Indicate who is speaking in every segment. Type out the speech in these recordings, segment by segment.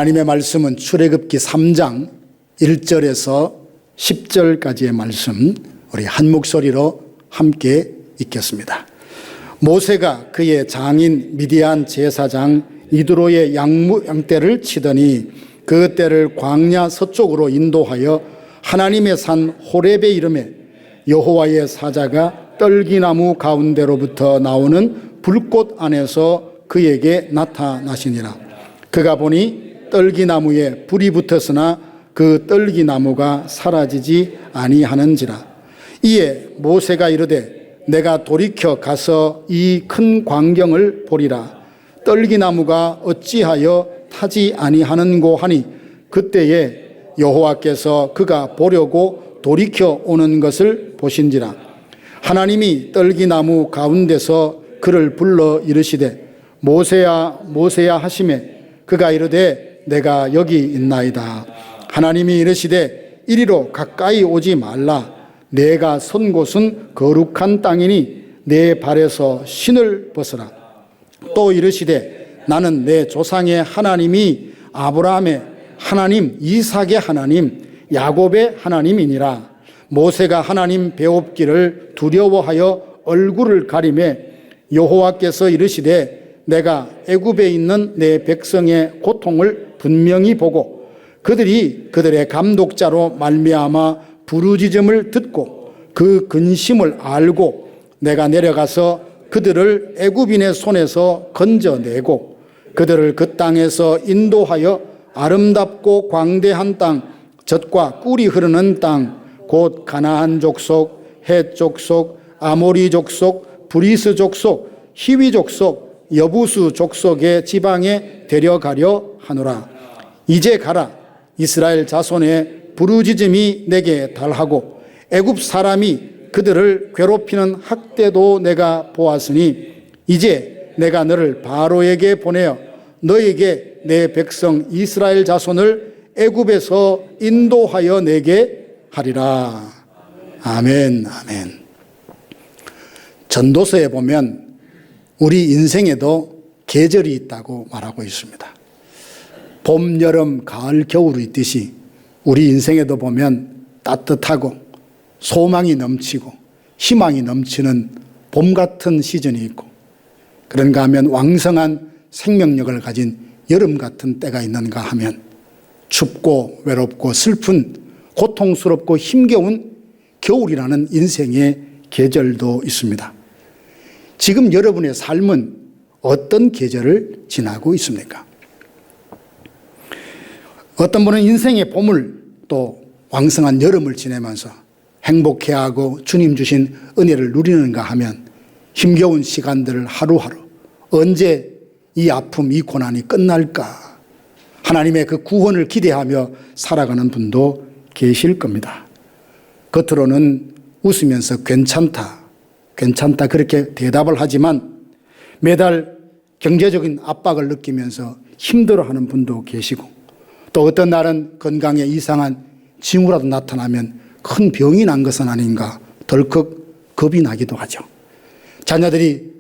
Speaker 1: 하나님의 말씀은 출애굽기 3장 1절에서 10절까지의 말씀, 우리 한 목소리로 함께 읽겠습니다. 모세가 그의 장인 미디안 제사장 이드로의 양떼를 치더니 그 떼를 광야 서쪽으로 인도하여 하나님의 산 호렙의 이름에 여호와의 사자가 떨기나무 가운데로부터 나오는 불꽃 안에서 그에게 나타나시니라. 그가 보니 떨기나무에 불이 붙었으나 그 떨기나무가 사라지지 아니하는지라. 이에 모세가 이르되 내가 돌이켜 가서 이 큰 광경을 보리라. 떨기나무가 어찌하여 타지 아니하는고 하니 그때에 여호와께서 그가 보려고 돌이켜 오는 것을 보신지라. 하나님이 떨기나무 가운데서 그를 불러 이르시되 모세야 모세야 하시매 그가 이르되 내가 여기 있나이다. 하나님이 이르시되 이리로 가까이 오지 말라. 내가 선 곳은 거룩한 땅이니 내 발에서 신을 벗으라. 또 이르시되 나는 내 조상의 하나님이 아브라함의 하나님, 이삭의 하나님, 야곱의 하나님이니라. 모세가 하나님 배웁기를 두려워하여 얼굴을 가리매 여호와께서 이르시되 내가 애굽에 있는 내 백성의 고통을 분명히 보고 그들이 그들의 감독자로 말미암아 부르짖음을 듣고 그 근심을 알고 내가 내려가서 그들을 애굽인의 손에서 건져내고 그들을 그 땅에서 인도하여 아름답고 광대한 땅, 젖과 꿀이 흐르는 땅, 곧 가나안 족속, 헷 족속, 아모리 족속, 브리스 족속, 히위 족속, 여부수 족속의 지방에 데려가려 하노라. 이제 가라. 이스라엘 자손의 부르짖음이 내게 달하고 애굽 사람이 그들을 괴롭히는 학대도 내가 보았으니 이제 내가 너를 바로에게 보내어 너에게 내 백성 이스라엘 자손을 애굽에서 인도하여 내게 하리라. 아멘, 아멘. 전도서에 보면 우리 인생에도 계절이 있다고 말하고 있습니다. 봄, 여름, 가을, 겨울이 있듯이 우리 인생에도 보면 따뜻하고 소망이 넘치고 희망이 넘치는 봄 같은 시즌이 있고 그런가 하면 왕성한 생명력을 가진 여름 같은 때가 있는가 하면 춥고 외롭고 슬픈 고통스럽고 힘겨운 겨울이라는 인생의 계절도 있습니다. 지금 여러분의 삶은 어떤 계절을 지나고 있습니까? 어떤 분은 인생의 봄을 또 왕성한 여름을 지내면서 행복해하고 주님 주신 은혜를 누리는가 하면 힘겨운 시간들을 하루하루 언제 이 아픔, 이 고난이 끝날까 하나님의 그 구원을 기대하며 살아가는 분도 계실 겁니다. 겉으로는 웃으면서 괜찮다 그렇게 대답을 하지만 매달 경제적인 압박을 느끼면서 힘들어하는 분도 계시고 또 어떤 날은 건강에 이상한 징후라도 나타나면 큰 병이 난 것은 아닌가 덜컥 겁이 나기도 하죠. 자녀들이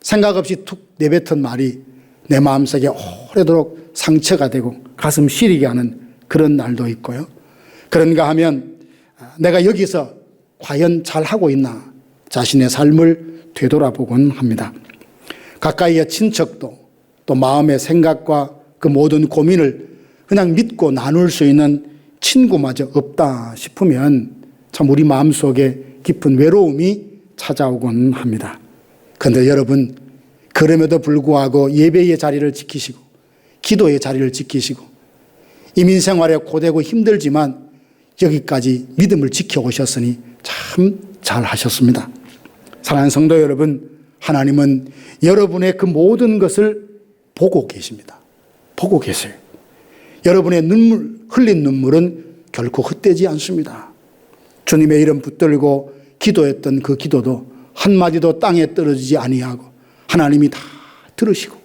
Speaker 1: 생각 없이 툭 내뱉은 말이 내 마음속에 오래도록 상처가 되고 가슴 시리게 하는 그런 날도 있고요. 그런가 하면 내가 여기서 과연 잘하고 있나 자신의 삶을 되돌아보곤 합니다. 가까이의 친척도 또 마음의 생각과 그 모든 고민을 그냥 믿고 나눌 수 있는 친구마저 없다 싶으면 참 우리 마음속에 깊은 외로움이 찾아오곤 합니다. 그런데 여러분 그럼에도 불구하고 예배의 자리를 지키시고 기도의 자리를 지키시고 이민생활에 고되고 힘들지만 여기까지 믿음을 지켜오셨으니 참 잘하셨습니다. 사랑하는 성도 여러분, 하나님은 여러분의 그 모든 것을 보고 계십니다. 보고 계세요. 여러분의 흘린 눈물은 결코 헛되지 않습니다. 주님의 이름 붙들고 기도했던 그 기도도 한마디도 땅에 떨어지지 아니하고 하나님이 다 들으시고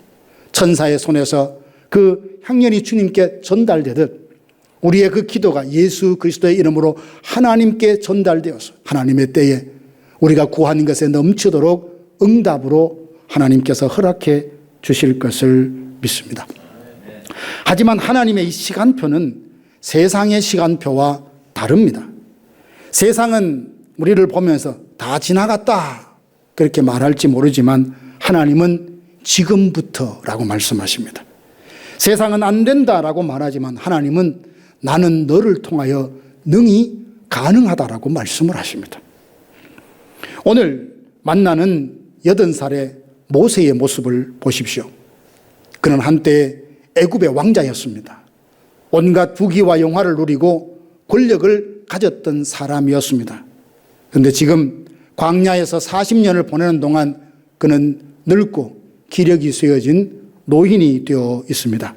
Speaker 1: 천사의 손에서 그 향연이 주님께 전달되듯 우리의 그 기도가 예수 그리스도의 이름으로 하나님께 전달되어서 하나님의 때에 우리가 구하는 것에 넘치도록 응답으로 하나님께서 허락해 주실 것을 믿습니다. 하지만 하나님의 이 시간표는 세상의 시간표와 다릅니다. 세상은 우리를 보면서 다 지나갔다 그렇게 말할지 모르지만 하나님은 지금부터라고 말씀하십니다. 세상은 안 된다라고 말하지만 하나님은 나는 너를 통하여 능히 가능하다라고 말씀을 하십니다. 오늘 만나는 80살의 모세의 모습을 보십시오. 그는 한때 애굽의 왕자였습니다. 온갖 부귀와 영화를 누리고 권력을 가졌던 사람이었습니다. 그런데 지금 광야에서 40년을 보내는 동안 그는 늙고 기력이 쇠어진 노인이 되어 있습니다.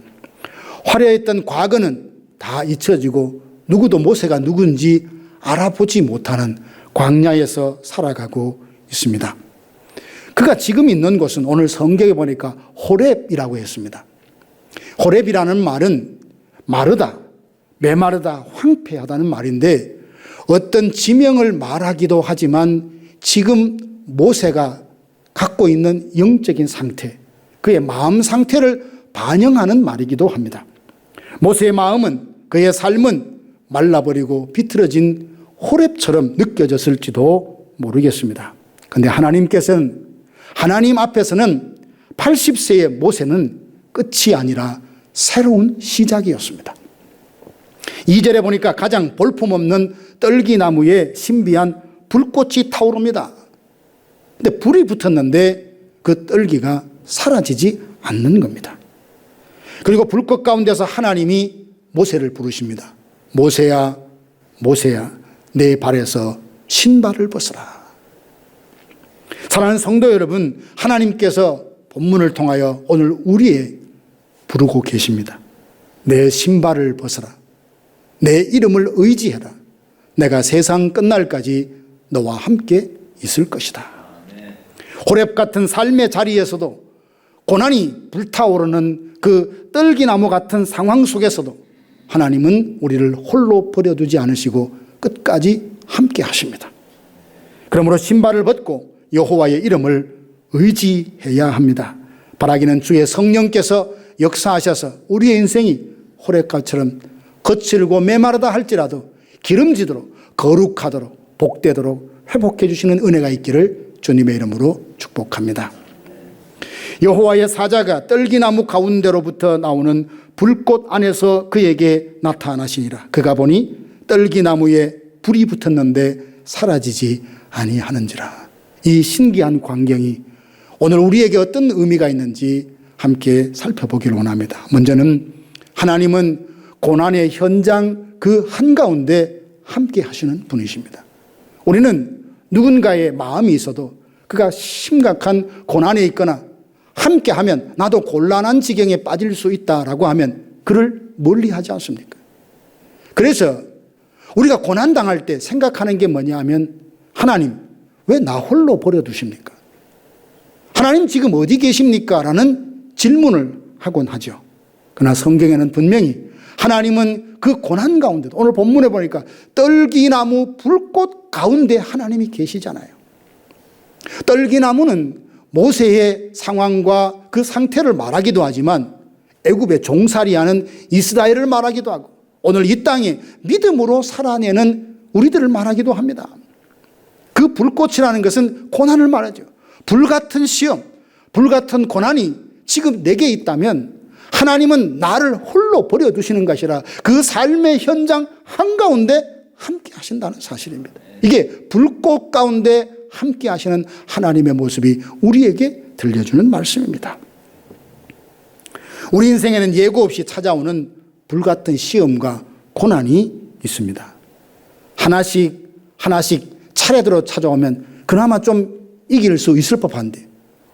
Speaker 1: 화려했던 과거는 다 잊혀지고 누구도 모세가 누군지 알아보지 못하는 광야에서 살아가고 있습니다. 그가 지금 있는 곳은 오늘 성경에 보니까 호렙이라고 했습니다. 호렙이라는 말은 마르다, 메마르다, 황폐하다는 말인데 어떤 지명을 말하기도 하지만 지금 모세가 갖고 있는 영적인 상태, 그의 마음 상태를 반영하는 말이기도 합니다. 모세의 마음은, 그의 삶은 말라버리고 비틀어진 호렙처럼 느껴졌을지도 모르겠습니다. 그런데 하나님께서는, 하나님 앞에서는 80세의 모세는 끝이 아니라 새로운 시작이었습니다. 2절에 보니까 가장 볼품없는 떨기나무에 신비한 불꽃이 타오릅니다. 근데 불이 붙었는데 그 떨기가 사라지지 않는 겁니다. 그리고 불꽃 가운데서 하나님이 모세를 부르십니다. 모세야, 모세야, 내 발에서 신발을 벗어라. 사랑하는 성도 여러분, 하나님께서 본문을 통하여 오늘 우리의 부르고 계십니다. 내 신발을 벗어라. 내 이름을 의지해라. 내가 세상 끝날까지 너와 함께 있을 것이다. 호렙 같은 삶의 자리에서도, 고난이 불타오르는 그 떨기나무 같은 상황 속에서도 하나님은 우리를 홀로 버려두지 않으시고 끝까지 함께 하십니다. 그러므로 신발을 벗고 여호와의 이름을 의지해야 합니다. 바라기는 주의 성령께서 역사하셔서 우리의 인생이 호렙가처럼 거칠고 메마르다 할지라도 기름지도록, 거룩하도록, 복되도록 회복해 주시는 은혜가 있기를 주님의 이름으로 축복합니다. 여호와의 사자가 떨기나무 가운데로부터 나오는 불꽃 안에서 그에게 나타나시니라. 그가 보니 떨기나무에 불이 붙었는데 사라지지 아니하는지라. 이 신기한 광경이 오늘 우리에게 어떤 의미가 있는지 함께 살펴보기를 원합니다. 먼저는 하나님은 고난의 현장 그 한가운데 함께 하시는 분이십니다. 우리는 누군가의 마음이 있어도 그가 심각한 고난에 있거나 함께 하면 나도 곤란한 지경에 빠질 수 있다라고 하면 그를 멀리하지 않습니까? 그래서 우리가 고난당할 때 생각하는 게 뭐냐 하면 하나님, 왜 나 홀로 버려두십니까? 하나님 지금 어디 계십니까? 라는 질문을 하곤 하죠. 그러나 성경에는 분명히 하나님은 그 고난 가운데도, 오늘 본문에 보니까 떨기나무 불꽃 가운데 하나님이 계시잖아요. 떨기나무는 모세의 상황과 그 상태를 말하기도 하지만 애굽에 종살이하는 이스라엘을 말하기도 하고 오늘 이 땅에 믿음으로 살아내는 우리들을 말하기도 합니다. 그 불꽃이라는 것은 고난을 말하죠. 불같은 시험, 불같은 고난이 지금 내게 있다면 하나님은 나를 홀로 버려두시는 것이라 그 삶의 현장 한가운데 함께 하신다는 사실입니다. 이게 불꽃 가운데 함께 하시는 하나님의 모습이 우리에게 들려주는 말씀입니다. 우리 인생에는 예고 없이 찾아오는 불같은 시험과 고난이 있습니다. 하나씩 차례대로 찾아오면 그나마 좀 이길 수 있을 법한데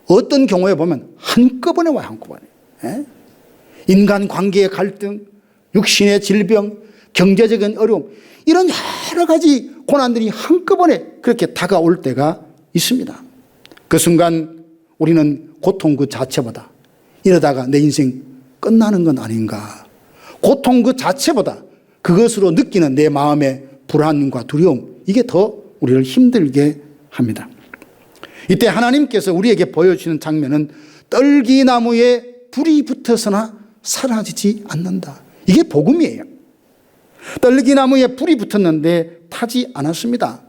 Speaker 1: 어떤 경우에 보면 한꺼번에 와요. 한꺼번에. 인간관계의 갈등, 육신의 질병, 경제적인 어려움, 이런 여러 가지 고난들이 한꺼번에 그렇게 다가올 때가 있습니다. 그 순간 우리는 고통 그 자체보다 이러다가 내 인생 끝나는 건 아닌가, 고통 그 자체보다 그것으로 느끼는 내 마음의 불안과 두려움, 이게 더 우리를 힘들게 합니다. 이때 하나님께서 우리에게 보여주시는 장면은 떨기나무에 불이 붙어서나 사라지지 않는다. 이게 복음이에요. 떨기나무에 불이 붙었는데 타지 않았습니다.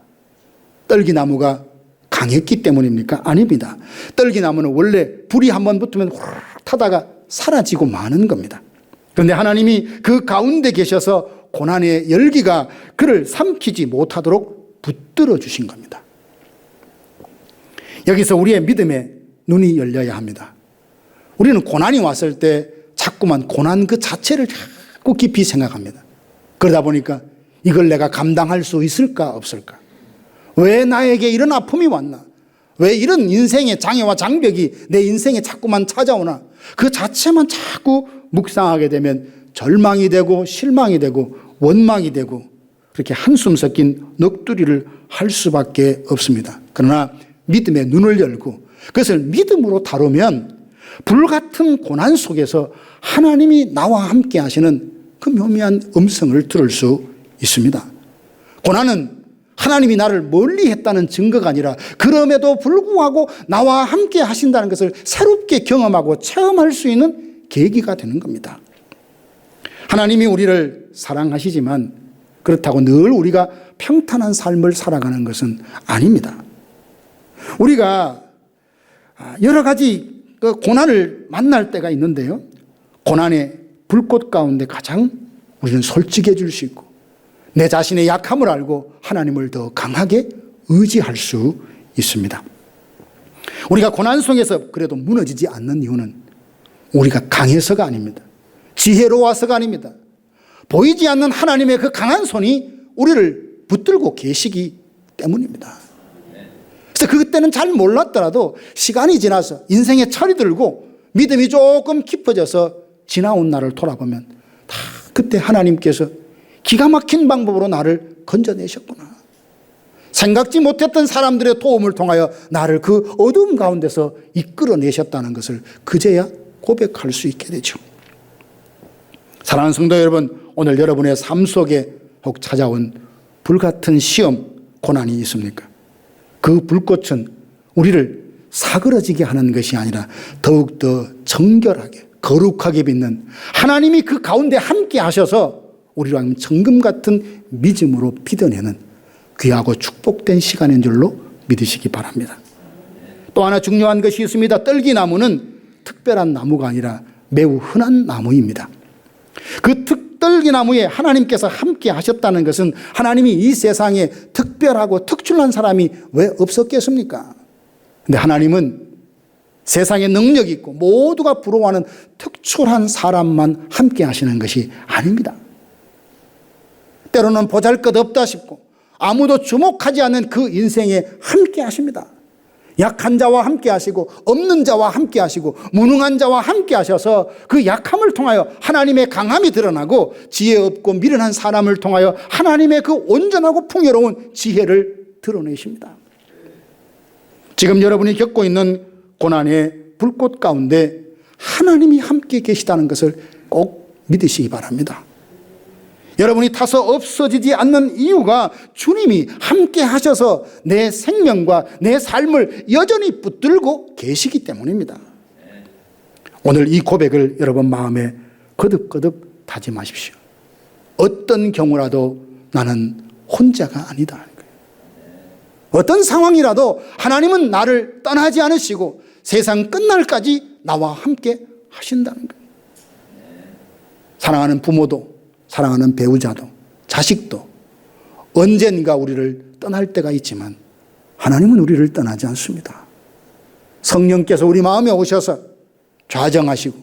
Speaker 1: 떨기나무가 강했기 때문입니까? 아닙니다. 떨기나무는 원래 불이 한번 붙으면 확 타다가 사라지고 마는 겁니다. 그런데 하나님이 그 가운데 계셔서 고난의 열기가 그를 삼키지 못하도록 붙들어 주신 겁니다. 여기서 우리의 믿음의 눈이 열려야 합니다. 우리는 고난이 왔을 때 자꾸만 고난 그 자체를 자꾸 깊이 생각합니다. 그러다 보니까 이걸 내가 감당할 수 있을까 없을까? 왜 나에게 이런 아픔이 왔나? 왜 이런 인생의 장애와 장벽이 내 인생에 자꾸만 찾아오나? 그 자체만 자꾸 묵상하게 되면 절망이 되고 실망이 되고 원망이 되고 그렇게 한숨 섞인 넋두리를 할 수밖에 없습니다. 그러나 믿음의 눈을 열고 그것을 믿음으로 다루면 불같은 고난 속에서 하나님이 나와 함께 하시는 그 묘미한 음성을 들을 수 있습니다. 고난은 하나님이 나를 멀리 했다는 증거가 아니라 그럼에도 불구하고 나와 함께 하신다는 것을 새롭게 경험하고 체험할 수 있는 계기가 되는 겁니다. 하나님이 우리를 사랑하시지만 그렇다고 늘 우리가 평탄한 삶을 살아가는 것은 아닙니다. 우리가 여러 가지 고난을 만날 때가 있는데요. 고난의 불꽃 가운데 가장 우리는 솔직해질 수 있고 내 자신의 약함을 알고 하나님을 더 강하게 의지할 수 있습니다. 우리가 고난 속에서 그래도 무너지지 않는 이유는 우리가 강해서가 아닙니다. 지혜로워서가 아닙니다. 보이지 않는 하나님의 그 강한 손이 우리를 붙들고 계시기 때문입니다. 그래서 그때는 잘 몰랐더라도 시간이 지나서 인생의 철이 들고 믿음이 조금 깊어져서 지나온 날을 돌아보면 다 그때 하나님께서 기가 막힌 방법으로 나를 건져내셨구나. 생각지 못했던 사람들의 도움을 통하여 나를 그 어두움 가운데서 이끌어내셨다는 것을 그제야 고백할 수 있게 되죠. 사랑하는 성도 여러분, 오늘 여러분의 삶 속에 혹 찾아온 불같은 시험, 고난이 있습니까? 그 불꽃은 우리를 사그러지게 하는 것이 아니라 더욱더 정결하게 거룩하게 빛는 하나님이 그 가운데 함께 하셔서 우리로 하여금 정금 같은 믿음으로 빚어내는 귀하고 축복된 시간인 줄로 믿으시기 바랍니다. 또 하나 중요한 것이 있습니다. 떨기나무는 특별한 나무가 아니라 매우 흔한 나무입니다. 그 떨기나무에 하나님께서 함께 하셨다는 것은 하나님이 이 세상에 특별하고 특출난 사람이 왜 없었겠습니까? 근데 하나님은 세상에 능력이 있고 모두가 부러워하는 특출한 사람만 함께 하시는 것이 아닙니다. 때로는 보잘것없다 싶고 아무도 주목하지 않는 그 인생에 함께 하십니다. 약한 자와 함께 하시고 없는 자와 함께 하시고 무능한 자와 함께 하셔서 그 약함을 통하여 하나님의 강함이 드러나고 지혜 없고 미련한 사람을 통하여 하나님의 그 온전하고 풍요로운 지혜를 드러내십니다. 지금 여러분이 겪고 있는 고난의 불꽃 가운데 하나님이 함께 계시다는 것을 꼭 믿으시기 바랍니다. 여러분이 타서 없어지지 않는 이유가 주님이 함께 하셔서 내 생명과 내 삶을 여전히 붙들고 계시기 때문입니다. 오늘 이 고백을 여러분 마음에 거듭거듭 다짐하십시오. 어떤 경우라도 나는 혼자가 아니다. 어떤 상황이라도 하나님은 나를 떠나지 않으시고 세상 끝날까지 나와 함께 하신다는 거예요. 사랑하는 부모도 사랑하는 배우자도 자식도 언젠가 우리를 떠날 때가 있지만 하나님은 우리를 떠나지 않습니다. 성령께서 우리 마음에 오셔서 좌정하시고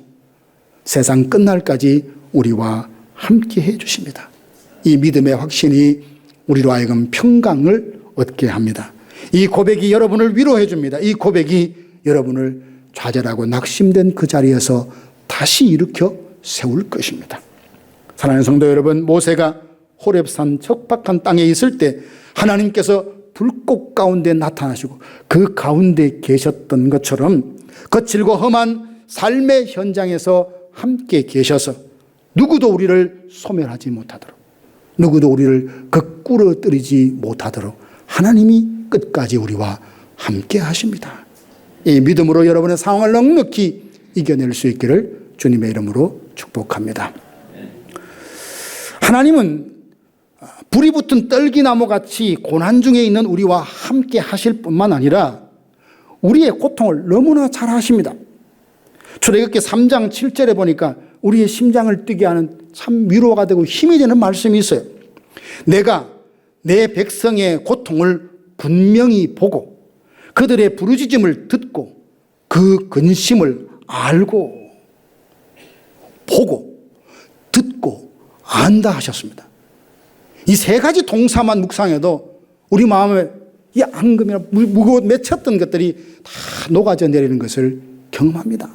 Speaker 1: 세상 끝날까지 우리와 함께 해 주십니다. 이 믿음의 확신이 우리로 하여금 평강을 얻게 합니다. 이 고백이 여러분을 위로해 줍니다. 이 고백이 여러분을 좌절하고 낙심된 그 자리에서 다시 일으켜 세울 것입니다. 사랑하는 성도 여러분, 모세가 호렙산 척박한 땅에 있을 때 하나님께서 불꽃 가운데 나타나시고 그 가운데 계셨던 것처럼 거칠고 험한 삶의 현장에서 함께 계셔서 누구도 우리를 소멸하지 못하도록 누구도 우리를 거꾸러뜨리지 못하도록 하나님이 끝까지 우리와 함께 하십니다. 이 믿음으로 여러분의 상황을 넉넉히 이겨낼 수 있기를 주님의 이름으로 축복합니다. 하나님은 불이 붙은 떨기나무같이 고난 중에 있는 우리와 함께 하실 뿐만 아니라 우리의 고통을 너무나 잘 아십니다. 출애굽기 3장 7절에 보니까 우리의 심장을 뛰게 하는 참 위로가 되고 힘이 되는 말씀이 있어요. 내가 내 백성의 고통을 분명히 보고 그들의 부르짖음을 듣고 그 근심을 알고 보고 듣고 안다 하셨습니다. 이 세 가지 동사만 묵상해도 우리 마음에 이 앙금이나 무거워 맺혔던 것들이 다 녹아져 내리는 것을 경험합니다.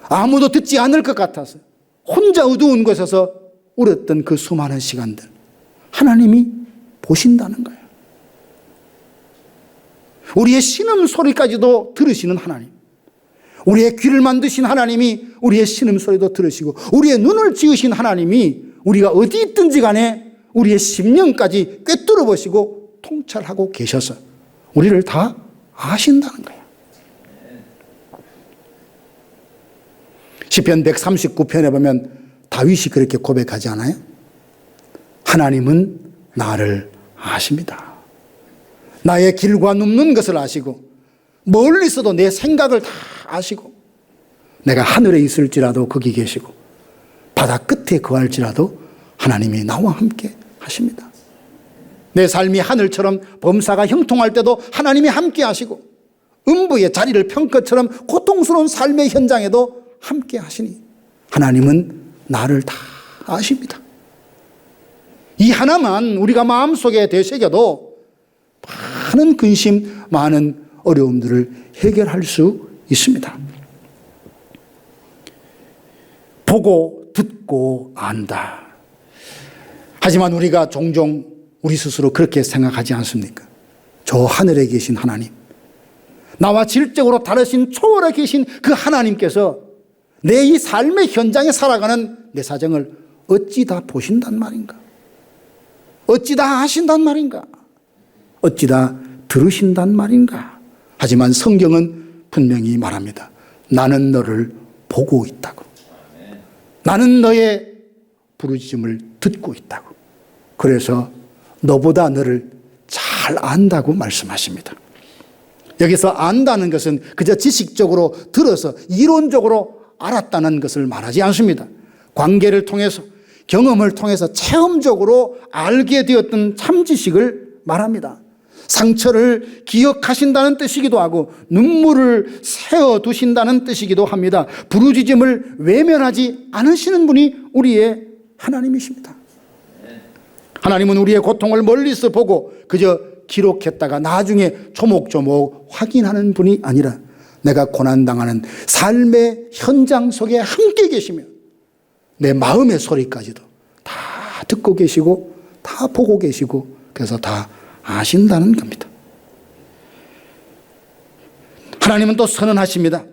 Speaker 1: 아무도 듣지 않을 것 같아서 혼자 어두운 곳에서 울었던 그 수많은 시간들 하나님이 보신다는 거예요. 우리의 신음소리까지도 들으시는 하나님, 우리의 귀를 만드신 하나님이 우리의 신음소리도 들으시고 우리의 눈을 지으신 하나님이 우리가 어디 있든지 간에 우리의 심령까지 꿰뚫어 보시고 통찰하고 계셔서 우리를 다 아신다는 거예요. 시편 139편에 보면 다윗이 그렇게 고백하지 않아요? 하나님은 나를 아십니다. 나의 길과 눕는 것을 아시고 멀리서도 내 생각을 다 아시고 내가 하늘에 있을지라도 거기 계시고 바다 끝에 거할지라도 하나님이 나와 함께 하십니다. 내 삶이 하늘처럼 범사가 형통할 때도 하나님이 함께 하시고 음부의 자리를 편 것처럼 고통스러운 삶의 현장에도 함께 하시니 하나님은 나를 다 아십니다. 이 하나만 우리가 마음속에 되새겨도 많은 근심, 많은 어려움들을 해결할 수 있습니다. 보고 듣고 안다. 하지만 우리가 종종 우리 스스로 그렇게 생각하지 않습니까? 저 하늘에 계신 하나님, 나와 질적으로 다르신 초월에 계신 그 하나님께서 내 이 삶의 현장에 살아가는 내 사정을 어찌 다 보신단 말인가? 어찌 다 아신단 말인가? 어찌 다 들으신단 말인가? 하지만 성경은 분명히 말합니다. 나는 너를 보고 있다고. 나는 너의 부르짖음을 듣고 있다고. 그래서 너보다 너를 잘 안다고 말씀하십니다. 여기서 안다는 것은 그저 지식적으로 들어서 이론적으로 알았다는 것을 말하지 않습니다. 관계를 통해서, 경험을 통해서 체험적으로 알게 되었던 참지식을 말합니다. 상처를 기억하신다는 뜻이기도 하고 눈물을 세워두신다는 뜻이기도 합니다. 부르짖음을 외면하지 않으시는 분이 우리의 하나님이십니다. 하나님은 우리의 고통을 멀리서 보고 그저 기록했다가 나중에 조목조목 확인하는 분이 아니라 내가 고난당하는 삶의 현장 속에 함께 계시며 내 마음의 소리까지도 다 듣고 계시고 다 보고 계시고 그래서 다 아신다는 겁니다. 하나님은 또 선언하십니다.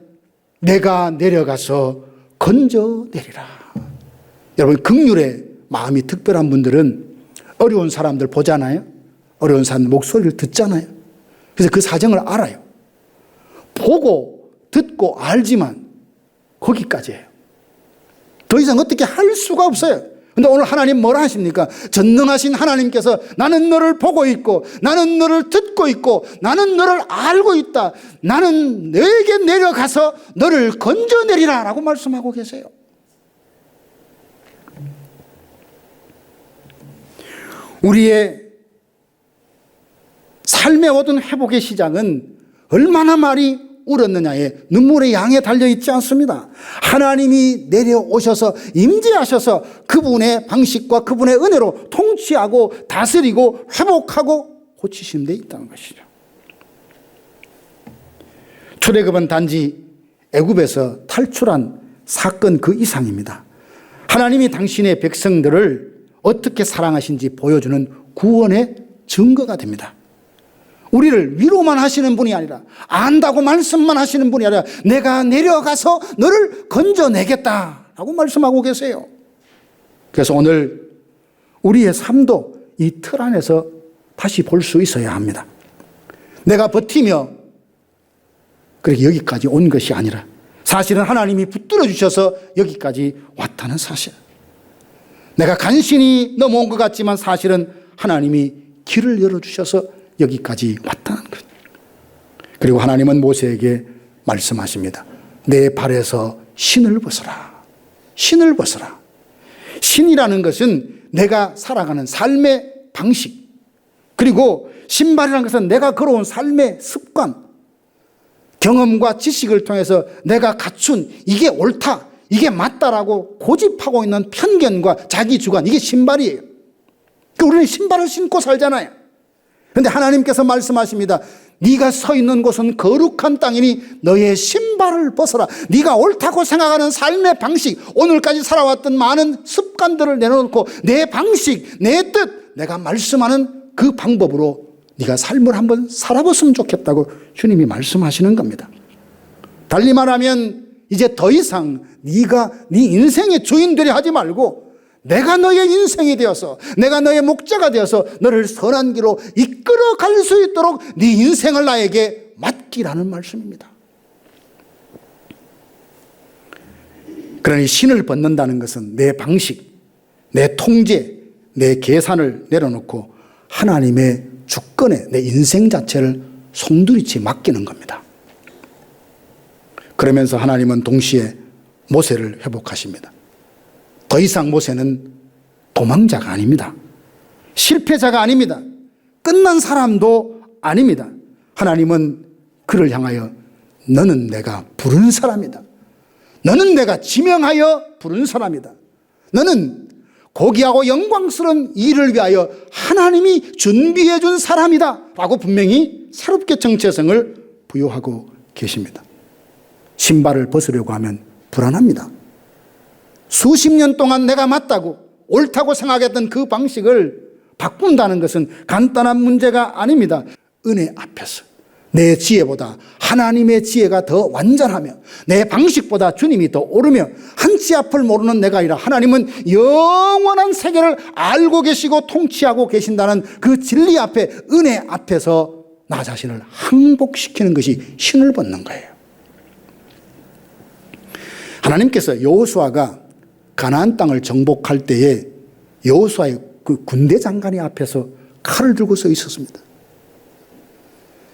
Speaker 1: 내가 내려가서 건져내리라. 여러분, 긍휼의 마음이 특별한 분들은 어려운 사람들 보잖아요. 어려운 사람들 목소리를 듣잖아요. 그래서 그 사정을 알아요. 보고 듣고 알지만 거기까지예요. 더 이상 어떻게 할 수가 없어요. 근데 오늘 하나님 뭐라 하십니까? 전능하신 하나님께서 나는 너를 보고 있고 나는 너를 듣고 있고 나는 너를 알고 있다. 나는 너에게 내려가서 너를 건져내리라 라고 말씀하고 계세요. 우리의 삶의 모든 회복의 시작은 얼마나 많이 울었느냐에 눈물의 양에 달려있지 않습니다. 하나님이 내려오셔서 임재하셔서 그분의 방식과 그분의 은혜로 통치하고 다스리고 회복하고 고치시는 데 있다는 것이죠. 출애굽은 단지 애굽에서 탈출한 사건 그 이상입니다. 하나님이 당신의 백성들을 어떻게 사랑하신지 보여주는 구원의 증거가 됩니다. 우리를 위로만 하시는 분이 아니라 안다고 말씀만 하시는 분이 아니라 내가 내려가서 너를 건져내겠다라고 말씀하고 계세요. 그래서 오늘 우리의 삶도 이 틀 안에서 다시 볼 수 있어야 합니다. 내가 버티며 그렇게 여기까지 온 것이 아니라 사실은 하나님이 붙들어 주셔서 여기까지 왔다는 사실. 내가 간신히 넘어온 것 같지만 사실은 하나님이 길을 열어주셔서 여기까지 왔다는 것. 그리고 하나님은 모세에게 말씀하십니다. 내 발에서 신을 벗어라. 신을 벗어라. 신이라는 것은 내가 살아가는 삶의 방식, 그리고 신발이라는 것은 내가 걸어온 삶의 습관, 경험과 지식을 통해서 내가 갖춘 이게 옳다, 이게 맞다라고 고집하고 있는 편견과 자기 주관, 이게 신발이에요. 우리는 신발을 신고 살잖아요. 그런데 하나님께서 말씀하십니다. 네가 서 있는 곳은 거룩한 땅이니 너의 신발을 벗어라. 네가 옳다고 생각하는 삶의 방식, 오늘까지 살아왔던 많은 습관들을 내려놓고 내 방식, 내 뜻, 내가 말씀하는 그 방법으로 네가 삶을 한번 살아봤으면 좋겠다고 주님이 말씀하시는 겁니다. 달리 말하면 이제 더 이상 네가 네 인생의 주인 되려 하지 말고 내가 너의 인생이 되어서, 내가 너의 목자가 되어서 너를 선한 길로 이끌어 갈 수 있도록 네 인생을 나에게 맡기라는 말씀입니다. 그러니 신을 벗는다는 것은 내 방식, 내 통제, 내 계산을 내려놓고 하나님의 주권에 내 인생 자체를 송두리째 맡기는 겁니다. 그러면서 하나님은 동시에 모세를 회복하십니다. 더 이상 모세는 도망자가 아닙니다. 실패자가 아닙니다. 끝난 사람도 아닙니다. 하나님은 그를 향하여 너는 내가 부른 사람이다. 너는 내가 지명하여 부른 사람이다. 너는 고귀하고 영광스러운 일을 위하여 하나님이 준비해 준 사람이다 라고 분명히 새롭게 정체성을 부여하고 계십니다. 신발을 벗으려고 하면 불안합니다. 수십 년 동안 내가 맞다고 옳다고 생각했던 그 방식을 바꾼다는 것은 간단한 문제가 아닙니다. 은혜 앞에서 내 지혜보다 하나님의 지혜가 더 완전하며 내 방식보다 주님이 더 오르며 한치 앞을 모르는 내가 아니라 하나님은 영원한 세계를 알고 계시고 통치하고 계신다는 그 진리 앞에, 은혜 앞에서 나 자신을 항복시키는 것이 신을 벗는 거예요. 하나님께서 여호수아가 가나안 땅을 정복할 때에 여호수아의 그 군대 장관이 앞에서 칼을 들고 서 있었습니다.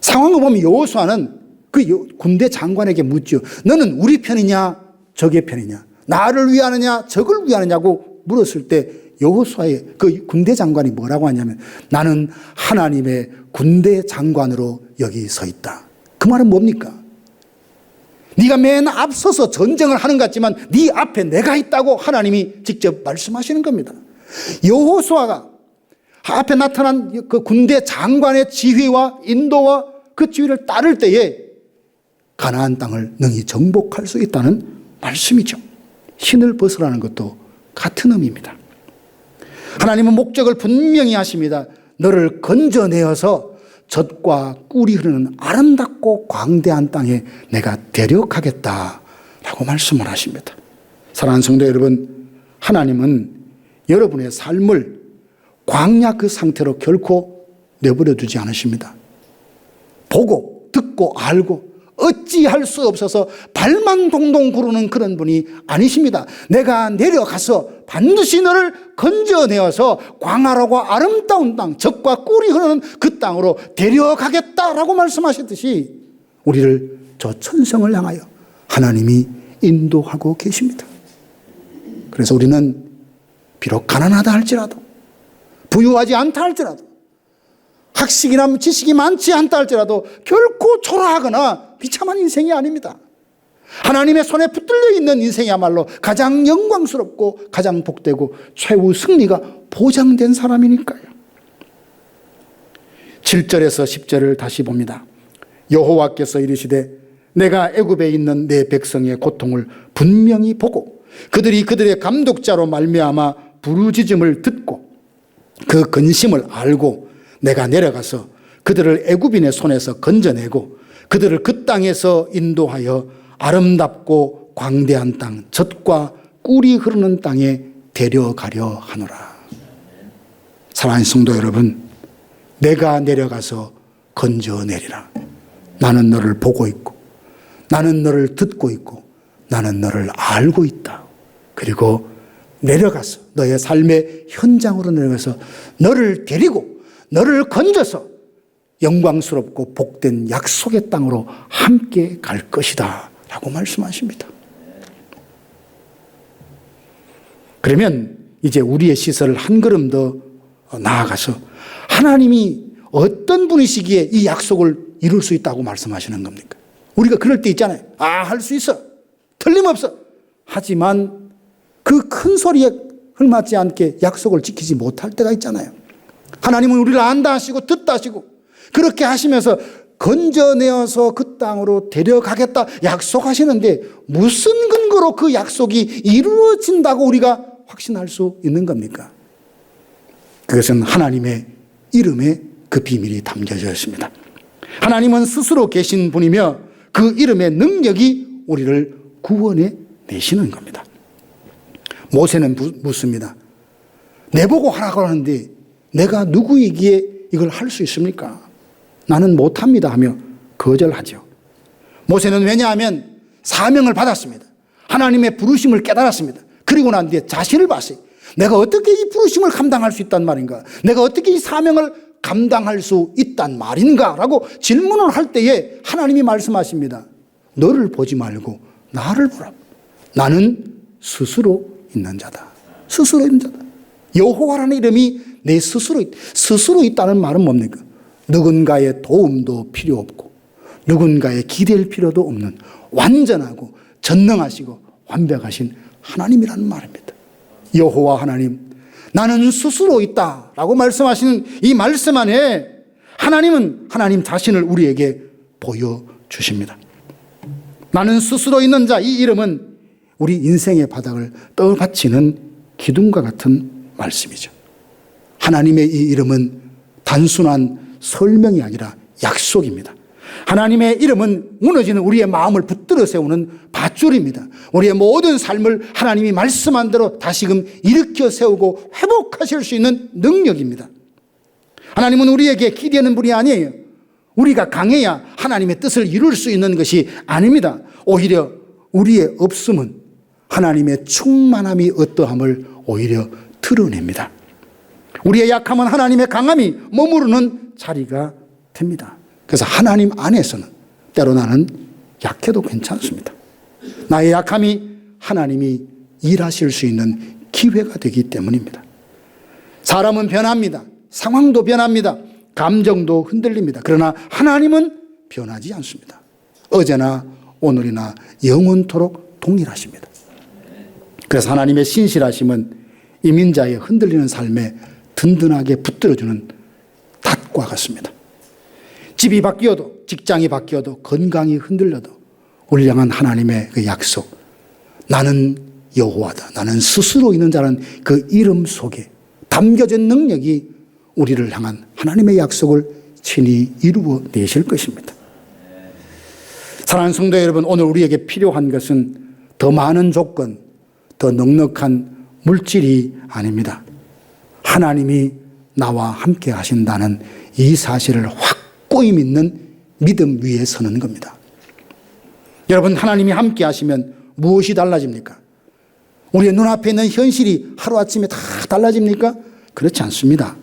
Speaker 1: 상황을 보면 여호수아는 그 군대 장관에게 묻죠. 너는 우리 편이냐 적의 편이냐, 나를 위하느냐 적을 위하느냐고 물었을 때 여호수아의 그 군대 장관이 뭐라고 하냐면 나는 하나님의 군대 장관으로 여기 서 있다. 그 말은 뭡니까? 네가 맨 앞서서 전쟁을 하는 것 같지만 네 앞에 내가 있다고 하나님이 직접 말씀하시는 겁니다. 여호수아가 앞에 나타난 그 군대 장관의 지휘와 인도와 그 지휘를 따를 때에 가나안 땅을 능히 정복할 수 있다는 말씀이죠. 신을 벗으라는 것도 같은 의미입니다. 하나님은 목적을 분명히 하십니다. 너를 건져내어서 젖과 꿀이 흐르는 아름답고 광대한 땅에 내가 데려가겠다라고 말씀을 하십니다. 사랑하는 성도 여러분, 하나님은 여러분의 삶을 광야 그 상태로 결코 내버려 두지 않으십니다. 보고 듣고 알고 어찌할 수 없어서 발만 동동 구르는 그런 분이 아니십니다. 내가 내려가서 반드시 너를 건져내어서 광활하고 아름다운 땅, 젖과 꿀이 흐르는 그 땅으로 데려가겠다라고 말씀하셨듯이 우리를 저 천성을 향하여 하나님이 인도하고 계십니다. 그래서 우리는 비록 가난하다 할지라도, 부유하지 않다 할지라도, 학식이나 지식이 많지 않다 할지라도 결코 초라하거나 비참한 인생이 아닙니다. 하나님의 손에 붙들려 있는 인생이야말로 가장 영광스럽고 가장 복되고 최후 승리가 보장된 사람이니까요. 7절에서 10절을 다시 봅니다. 여호와께서 이르시되 내가 애굽에 있는 내 백성의 고통을 분명히 보고 그들이 그들의 감독자로 말미암아 부르짖음을 듣고 그 근심을 알고 내가 내려가서 그들을 애굽인의 손에서 건져내고 그들을 그 땅에서 인도하여 아름답고 광대한 땅, 젖과 꿀이 흐르는 땅에 데려가려 하노라. 사랑하는 성도 여러분, 내가 내려가서 건져내리라. 나는 너를 보고 있고 나는 너를 듣고 있고 나는 너를 알고 있다. 그리고 내려가서 너의 삶의 현장으로 내려가서 너를 데리고 너를 건져서 영광스럽고 복된 약속의 땅으로 함께 갈 것이다 라고 말씀하십니다. 그러면 이제 우리의 시설을 한 걸음 더 나아가서 하나님이 어떤 분이시기에 이 약속을 이룰 수 있다고 말씀하시는 겁니까? 우리가 그럴 때 있잖아요. 할 수 있어. 틀림없어. 하지만 그 큰 소리에 흘맞지 않게 약속을 지키지 못할 때가 있잖아요. 하나님은 우리를 안다 하시고 듣다 하시고 그렇게 하시면서 건져내어서 그 땅으로 데려가겠다 약속하시는데 무슨 근거로 그 약속이 이루어진다고 우리가 확신할 수 있는 겁니까? 그것은 하나님의 이름에 그 비밀이 담겨져 있습니다. 하나님은 스스로 계신 분이며 그 이름의 능력이 우리를 구원해 내시는 겁니다. 모세는 묻습니다. 내보고 하라고 하는데 내가 누구이기에 이걸 할 수 있습니까? 나는 못합니다 하며 거절하죠. 모세는 왜냐하면 사명을 받았습니다. 하나님의 부르심을 깨달았습니다. 그리고 난 뒤에 자신을 봤어요. 내가 어떻게 이 부르심을 감당할 수 있단 말인가? 내가 어떻게 이 사명을 감당할 수 있단 말인가? 라고 질문을 할 때에 하나님이 말씀하십니다. 너를 보지 말고 나를 보라. 나는 스스로 있는 자다. 스스로 있는 자다. 여호와라는 이름이 내 스스로 있다는 말은 뭡니까? 누군가의 도움도 필요 없고 누군가의 기댈 필요도 없는 완전하고 전능하시고 완벽하신 하나님이라는 말입니다. 여호와 하나님, 나는 스스로 있다라고 말씀하시는 이 말씀 안에 하나님은 하나님 자신을 우리에게 보여주십니다. 나는 스스로 있는 자, 이 이름은 우리 인생의 바닥을 떠받치는 기둥과 같은 말씀이죠. 하나님의 이 이름은 단순한 설명이 아니라 약속입니다. 하나님의 이름은 무너지는 우리의 마음을 붙들어 세우는 밧줄입니다. 우리의 모든 삶을 하나님이 말씀한 대로 다시금 일으켜 세우고 회복하실 수 있는 능력입니다. 하나님은 우리에게 기대하는 분이 아니에요. 우리가 강해야 하나님의 뜻을 이룰 수 있는 것이 아닙니다. 오히려 우리의 없음은 하나님의 충만함이 어떠함을 오히려 드러냅니다. 우리의 약함은 하나님의 강함이 머무르는 자리가 됩니다. 그래서 하나님 안에서는 때로 나는 약해도 괜찮습니다. 나의 약함이 하나님이 일하실 수 있는 기회가 되기 때문입니다. 사람은 변합니다. 상황도 변합니다. 감정도 흔들립니다. 그러나 하나님은 변하지 않습니다. 어제나 오늘이나 영원토록 동일하십니다. 그래서 하나님의 신실하심은 이민자의 흔들리는 삶에 든든하게 붙들어주는 닷과 같습니다. 집이 바뀌어도 직장이 바뀌어도 건강이 흔들려도 우리를 향한 하나님의 그 약속, 나는 여호와다, 나는 스스로 있는 자라는 그 이름 속에 담겨진 능력이 우리를 향한 하나님의 약속을 친히 이루어 내실 것입니다. 사랑하는 성도 여러분, 오늘 우리에게 필요한 것은 더 많은 조건, 더 넉넉한 물질이 아닙니다. 하나님이 나와 함께 하신다는 이 사실을 확고히 믿는 믿음 위에 서는 겁니다. 여러분, 하나님이 함께 하시면 무엇이 달라집니까? 우리의 눈앞에 있는 현실이 하루아침에 다 달라집니까? 그렇지 않습니다.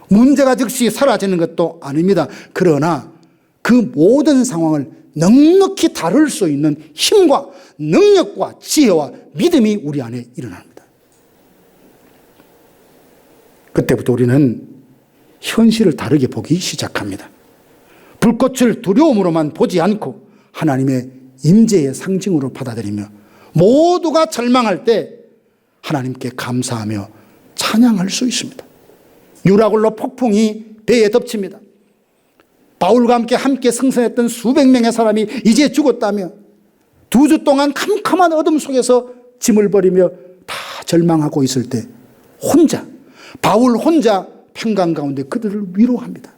Speaker 1: 문제가 즉시 사라지는 것도 아닙니다. 그러나 그 모든 상황을 넉넉히 다룰 수 있는 힘과 능력과 지혜와 믿음이 우리 안에 일어납니다. 그때부터 우리는 현실을 다르게 보기 시작합니다. 불꽃을 두려움으로만 보지 않고 하나님의 임재의 상징으로 받아들이며 모두가 절망할 때 하나님께 감사하며 찬양할 수 있습니다. 유라굴로 폭풍이 배에 덮칩니다. 바울과 함께 승선했던 수백 명의 사람이 이제 죽었다며 2주 동안 캄캄한 어둠 속에서 짐을 버리며 다 절망하고 있을 때 바울 혼자 평강 가운데 그들을 위로합니다.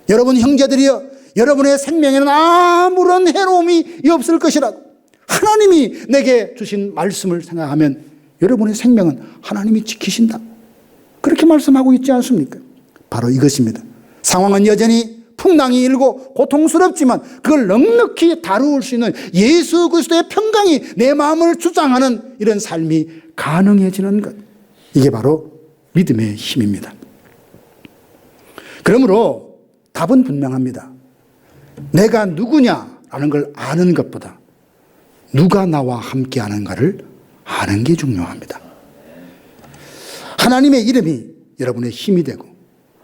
Speaker 1: 여러분 형제들이여, 여러분의 생명에는 아무런 해로움이 없을 것이라고 하나님이 내게 주신 말씀을 생각하면 여러분의 생명은 하나님이 지키신다. 그렇게 말씀하고 있지 않습니까? 바로 이것입니다. 상황은 여전히 풍랑이 일고 고통스럽지만 그걸 넉넉히 다루올 수 있는 예수 그리스도의 평강이 내 마음을 주장하는 이런 삶이 가능해지는 것. 이게 바로 믿음의 힘입니다. 그러므로 답은 분명합니다. 내가 누구냐라는 걸 아는 것보다 누가 나와 함께하는가를 아는 게 중요합니다. 하나님의 이름이 여러분의 힘이 되고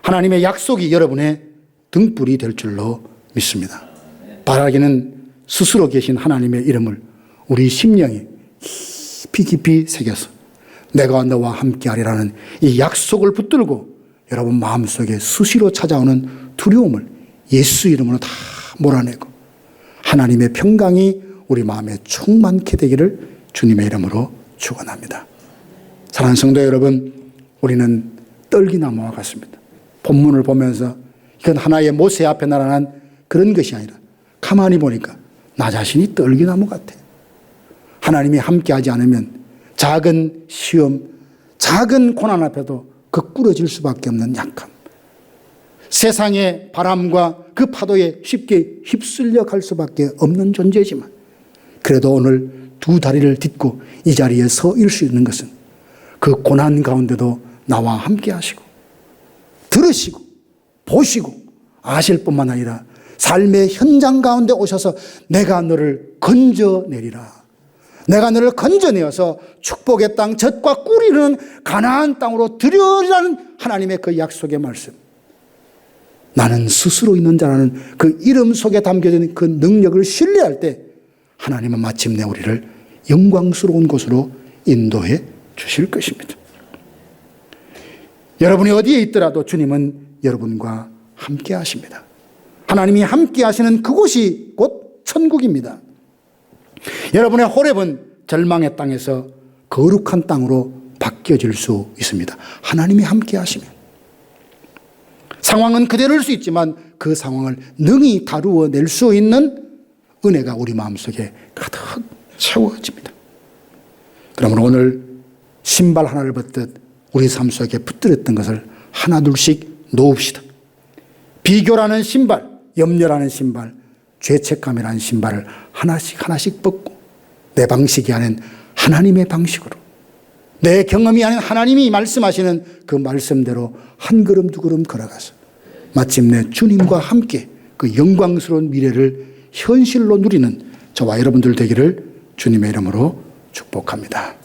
Speaker 1: 하나님의 약속이 여러분의 등불이 될 줄로 믿습니다. 바라기는 스스로 계신 하나님의 이름을 우리 심령에 깊이 새겨서 내가 너와 함께하리라는 이 약속을 붙들고 여러분 마음속에 수시로 찾아오는 두려움을 예수 이름으로 다 몰아내고 하나님의 평강이 우리 마음에 충만케 되기를 주님의 이름으로 축원합니다. 사랑하는 성도 여러분, 우리는 떨기나무와 같습니다. 본문을 보면서 이건 하나의 모세 앞에 나타난 그런 것이 아니라 가만히 보니까 나 자신이 떨기나무 같아요. 하나님이 함께하지 않으면 작은 시험, 작은 고난 앞에도 거꾸러질 수밖에 없는 약함. 세상의 바람과 그 파도에 쉽게 휩쓸려 갈 수밖에 없는 존재지만 그래도 오늘 두 다리를 딛고 이 자리에 서 있을 수 있는 것은 그 고난 가운데도 나와 함께 하시고 들으시고 보시고 아실 뿐만 아니라 삶의 현장 가운데 오셔서 내가 너를 건져내리라. 내가 너를 건져내어서 축복의 땅 젖과 꿀이 흐르는 가나안 땅으로 들여리라는 하나님의 그 약속의 말씀. 나는 스스로 있는 자라는 그 이름 속에 담겨진 그 능력을 신뢰할 때 하나님은 마침내 우리를 영광스러운 곳으로 인도해 주실 것입니다. 여러분이 어디에 있더라도 주님은 여러분과 함께 하십니다. 하나님이 함께 하시는 그곳이 곧 천국입니다. 여러분의 호렙은 절망의 땅에서 거룩한 땅으로 바뀌어질 수 있습니다. 하나님이 함께 하시면. 상황은 그대로일 수 있지만 그 상황을 능히 다루어낼 수 있는 은혜가 우리 마음속에 가득 채워집니다. 그러므로 오늘 신발 하나를 벗듯 우리 삶 속에 붙들었던 것을 하나둘씩 놓읍시다. 비교라는 신발, 염려라는 신발, 죄책감이라는 신발을 하나씩 벗고 내 방식이 아닌 하나님의 방식으로 내 경험이 아닌 하나님이 말씀하시는 그 말씀대로 한 걸음 두 걸음 걸어가서 마침내 주님과 함께 그 영광스러운 미래를 현실로 누리는 저와 여러분들 되기를 주님의 이름으로 축복합니다.